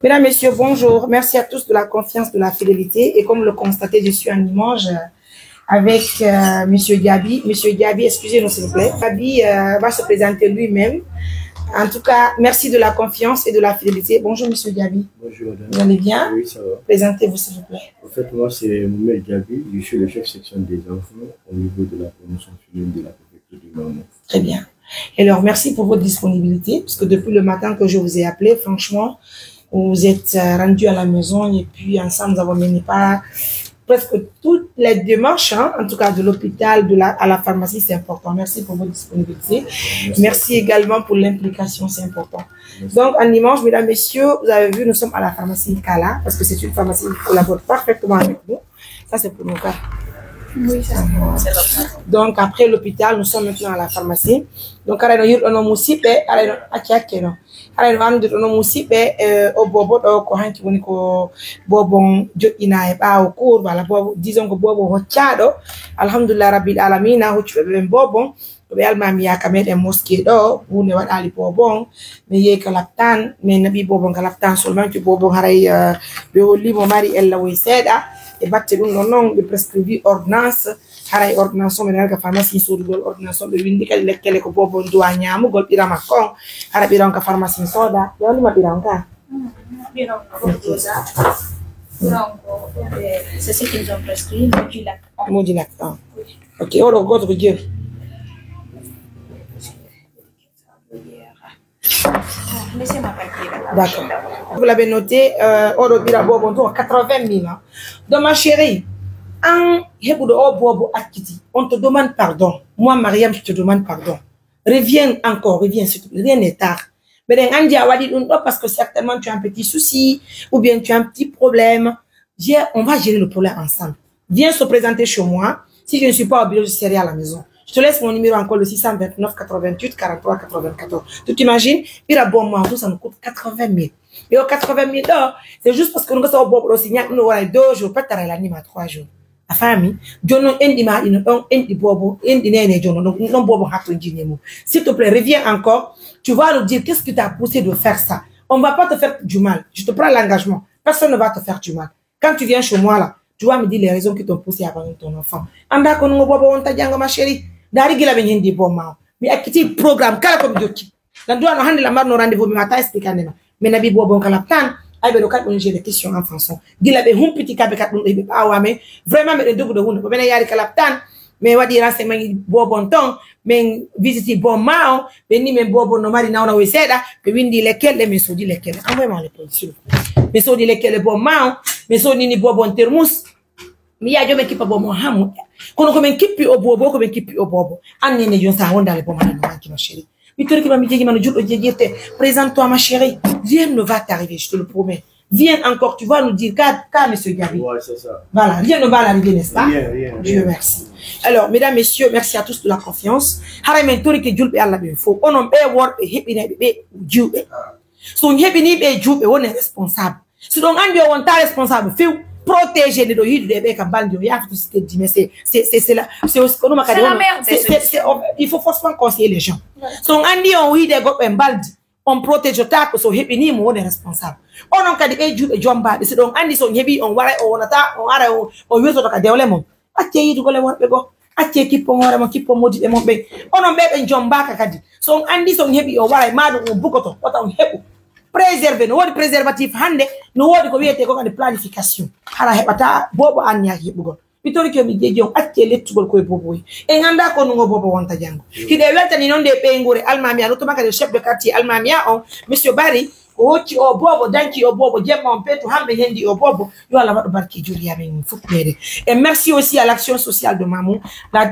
Mesdames, Messieurs, bonjour. Merci à tous de la confiance, de la fidélité. Et comme le constatez, je suis en Limoges avec Monsieur Diaby. Monsieur Diaby, excusez-nous s'il vous plaît. Diaby va se présenter lui-même. En tout cas, merci de la confiance et de la fidélité. Bonjour Monsieur Diaby. Bonjour madame. Vous allez bien? Oui, ça va. Présentez-vous s'il vous plaît. En fait, moi c'est Moumel Diaby. Je suis le chef section des enfants au niveau de la promotion féminine de la préfecture du Nord. Très bien. Et alors, merci pour votre disponibilité, parce que depuis le matin que je vous ai appelé, franchement, vous êtes rendu à la maison et puis ensemble, nous avons mené pas presque toutes les démarches, hein, en tout cas de l'hôpital, à la pharmacie, c'est important. Merci pour votre disponibilité. Merci également pour l'implication, c'est important. Merci. Donc, en dimanche, mesdames, messieurs, vous avez vu, nous sommes à la pharmacie Kala, parce que c'est une pharmacie qui collabore parfaitement avec nous. Ça, c'est pour nos cas. Oui, ça c'est donc après l'hôpital, nous sommes maintenant à la pharmacie. Donc ara no yirdo no musibe, ara no akiake no. Ara no andu no musibe o bobo do ko hanki woni ko bobon jodina e baawo cour wala bobo disons ko bobo hoccado. Alhamdulillah rabbil alamin hoccu be bobon be almami ya kameden mosquée do woni wadali bobon me ye kalaptan me nabi bobon kalaptan seulement que bobon haray be holli mo mari ella way seda e batte dum non be prescrivi ordonnance haray ordonnance men ga pharmacie sodugol ordonnance be windi kala lekkele ko bobon duwa nyamugol birama kon hara biron ka pharmacie soda yoni ma biron ka biron ko doza biron ko c'est ce qu'ils ont prescrit Mojilac ok oro godro dieu d'accord. Vous l'avez noté, Oro Bira Bobo, 80 000. Donc, ma chérie, on te demande pardon. Moi, Mariam, je te demande pardon. Reviens encore, reviens, rien n'est tard. Mais parce que certainement tu as un petit souci, ou bien tu as un petit problème. On va gérer le problème ensemble. Viens se présenter chez moi. Si je ne suis pas au bureau, je serai à la maison. Je te laisse mon numéro encore, le 629 88 43 94. Tu t'imagines? Il a bon moi, tout ça nous coûte 80 000. Et aux 80 000 c'est juste parce que nous sommes au signaler, nous avons 2 jours, pas t'arrêter l'anime à 3 jours. La famille, Jono Endima, Endi Bobo, Endi Nene Jono, non Bobo Hato Jinemo. S'il te plaît, reviens encore. Tu vas nous dire qu'est-ce qui t'a poussé de faire ça. On ne va pas te faire du mal. Je te prends l'engagement. Personne ne va te faire du mal. Quand tu viens chez moi là, tu vas me dire les raisons qui t'ont poussé à abandonner ton enfant. Anda kono Bobo on t'a dit ma chérie. Dari gila ben hindi bon mao mi akiti programme kala ko jokki dan do no hande la marno rendez-vous mi mata expliquer na mais nabi bobo kala tan ay be do kat on j'ai des questions en français gila be hum petit kabe kat dum be awame vraiment me de hunde ko bena yari kala tan mais wadi renseignement bobo ton mais visiter bon mao be ni men bobo no mari na ona we seda be windi lekelle mais so di lekelle envoie-moi les positions mais so di lekelle bon mao mais so ni bobo termus mi ya jo me kipa bo mo hamu kono ko men kippi o bobo ko men kippi o bobo anni ne jon sa wonda le bo ma manki ma chérie mi tori ki ma mi jegi ma no juddo jegete présente-toi ma chérie rien ne va t'arriver je te le promets viens encore tu vas nous dire ka monsieur Diaby ouais c'est ça voilà rien ne va l'arriver n'est-ce pas rien. Dieu merci alors mesdames messieurs merci à tous de la confiance haray men tori ki julbe Allah be fo onon be worbe hebine be jube so hebini be jube woni responsable si donc andi o won ta responsable fiu protéger les doyers de bec à bande il y a tout ce que dit mais c'est là c'est la merde il faut forcément conseiller les gens so andi on oui des go en balde on protège ta ko so hebi ni mo woni responsable onon kadi be jube jomba de donc andi so hebi on wara o wonata on ara o weto to ka dewle mom acce yidu gole worbe go acce kippo ngore mo kippo modi be mom be onon be jomba ka kadi so andi so hebi o wara madu on bukoto wata on hebu préserver no wodi préservatif hande no wodi ko wiete ko kan planification hala hebata bobo an yaa hebugo bitori ko mi jeji on acce lettugol ko e bobo e nganda ko no bobo wonta jango hide weltani non de be ngure almamia no to maka de chef de quartier almamia on monsieur Barry ko hocci o bobo danki o bobo jemma on petu hambe hendi o bobo yo ala wado barki julia men futmede et merci aussi à l'action sociale de Mamou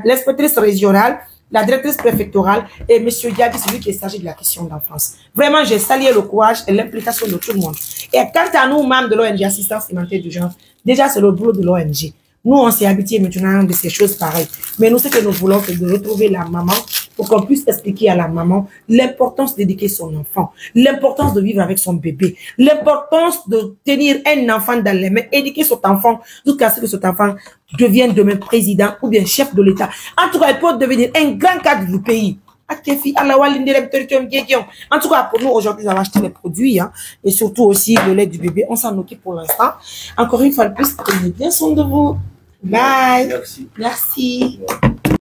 l'inspectrice régionale la directrice préfectorale et monsieur Diaby, celui qui est chargé de la question d'enfance. Vraiment, j'ai salué le courage et l'implication de tout le monde. Et quant à nous, membres de l'ONG Assistance Humanitaire d'Urgence, déjà c'est le boulot de l'ONG. Nous, on s'est habitués maintenant de ces choses pareilles. Mais nous, ce que nous voulons, c'est de retrouver la maman pour qu'on puisse expliquer à la maman l'importance d'éduquer son enfant, l'importance de vivre avec son bébé, l'importance de tenir un enfant dans les mains, éduquer son enfant jusqu'à ce que cet enfant devienne demain président ou bien chef de l'État. En tout cas, il peut devenir un grand cadre du pays. En tout cas, pour nous, aujourd'hui, nous avons acheté les produits, hein, et surtout aussi le lait du bébé. On s'en occupe pour l'instant. Encore une fois de plus, prenez bien soin de vous. Bye. Merci. Merci.